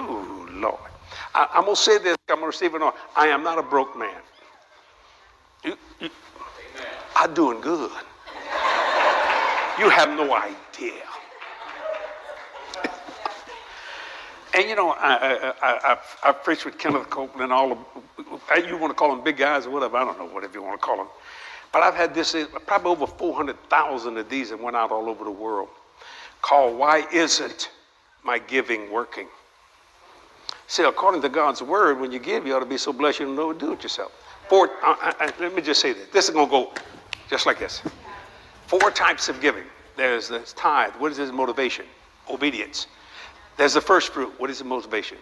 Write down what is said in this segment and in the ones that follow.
Oh, Lord. I'm going to say this. I'm going to receive it on. I am not a broke man. I'm doing good. You have no idea. And you know, I've preached with Kenneth Copeland and all of, you want to call them big guys or whatever, I don't know, whatever you want to call them. But I've had this, probably over 400,000 of these that went out all over the world, called Why Isn't My Giving Working? See, according to God's word, when you give, you ought to be so blessed you don't know what to do with yourself. Let me just say this. This is going to go just like this. 4 types of giving. There's the tithe. What is his motivation? Obedience. There's the first fruit. What is the motivation?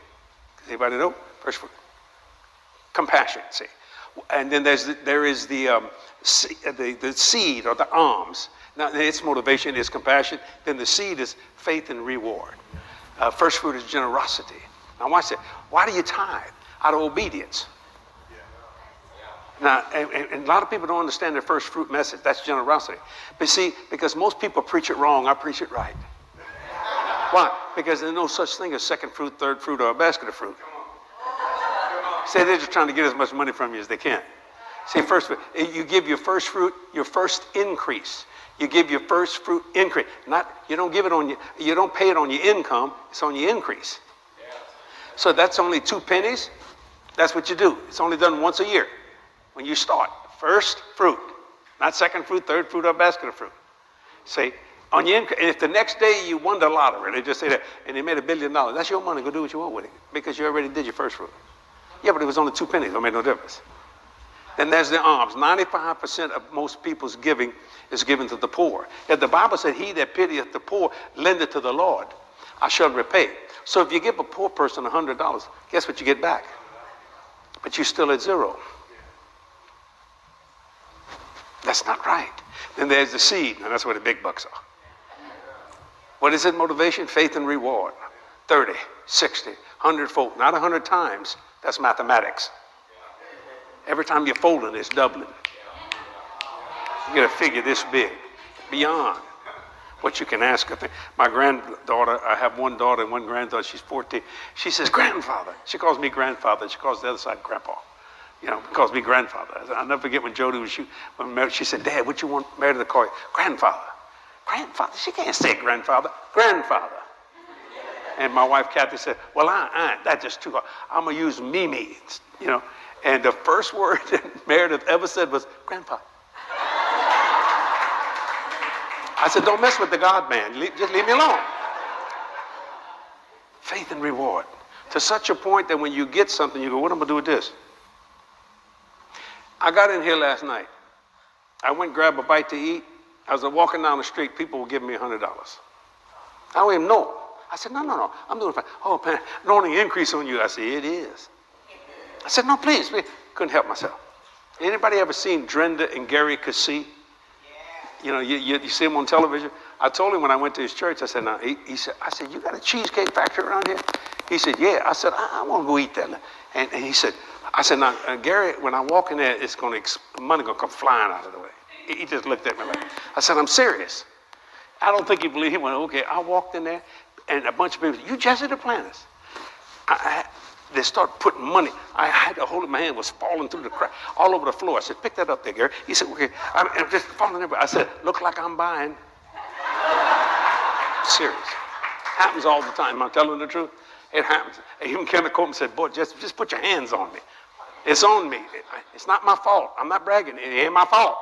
Anybody know? First fruit. Compassion, see. And then there is the seed or the alms. Now, its motivation is compassion. Then the seed is faith and reward. First fruit is generosity. Now, watch that. Why do you tithe? Out of obedience. Now, and a lot of people don't understand their first fruit message. That's generosity. But see, because most people preach it wrong, I preach it right. Why? Because there's no such thing as second fruit, third fruit, or a basket of fruit. See, they're just trying to get as much money from you as they can. See, first, you give your first fruit, your first increase. You give your first fruit increase. You don't give it on you don't pay it on your income, it's on your increase. So that's only 2 pennies. That's what you do. It's only done once a year. When you start, first fruit, not second fruit, third fruit, or basket of fruit. See, on your income, and if the next day you won the lottery, they just say that, and they made $1 billion, that's your money. Go do what you want with it because you already did your first fruit. Yeah, but it was only 2 pennies. It made no difference. Then there's the alms. 95% of most people's giving is given to the poor. Yet the Bible said, "He that pitieth the poor, lendeth to the Lord. I shall repay." So if you give a poor person $100, guess what you get back? But you're still at zero. That's not right. Then there's the seed, and that's where the big bucks are. What is it? Motivation, faith, and reward. 30, 60, 100-fold. Not 100 times. That's mathematics. Every time you're folding, it's doubling. You get a figure this big, beyond what you can ask. My granddaughter, I have one daughter and one granddaughter, she's 14. She says, "Grandfather." She calls me grandfather. She calls the other side grandpa. You know, calls me grandfather. I'll never forget when Jody was married, she said, "Dad, what you want Mary to call you?" "Grandfather." "Grandfather?" She can't say grandfather. "Grandfather." And my wife, Kathy, said, "Well, that's just too hard. I'm going to use Mimi," you know. And the first word that Meredith ever said was, "Grandpa." I said, "Don't mess with the God man. Just leave me alone." Faith and reward. To such a point that when you get something, you go, "What am I going to do with this?" I got in here last night. I went and grabbed a bite to eat. I was walking down the street. People were giving me $100. I don't even know. I said, no, I'm doing fine. "Oh, man, anointing increase on you." I said, "It is." I said, "No, please." Couldn't help myself. Anybody ever seen Drenda and Gary Cassie? You know, you see him on television. I told him when I went to his church, I said, "Now," I said, "You got a cheesecake factory around here?" He said, "Yeah." I said, I want to go eat that." And he said, I said, "Now, Gary, when I walk in there, money going to come flying out of the way." He just looked at me like, I said, "I'm serious." I don't think he believed. He went, "Okay." I walked in there, and a bunch of people said, "You Jesse Duplantis?" They started putting money. I had to hold it in my hand. It was falling through the crack, all over the floor. I said, "Pick that up there, Gary." He said, "Okay." I'm just falling everywhere. I said, "Look like I'm buying." Serious. Happens all the time. I'm telling the truth. It happens. Even Kenneth Copeland said, "Boy, just put your hands on me. It's on me. It's not my fault. I'm not bragging. It ain't my fault."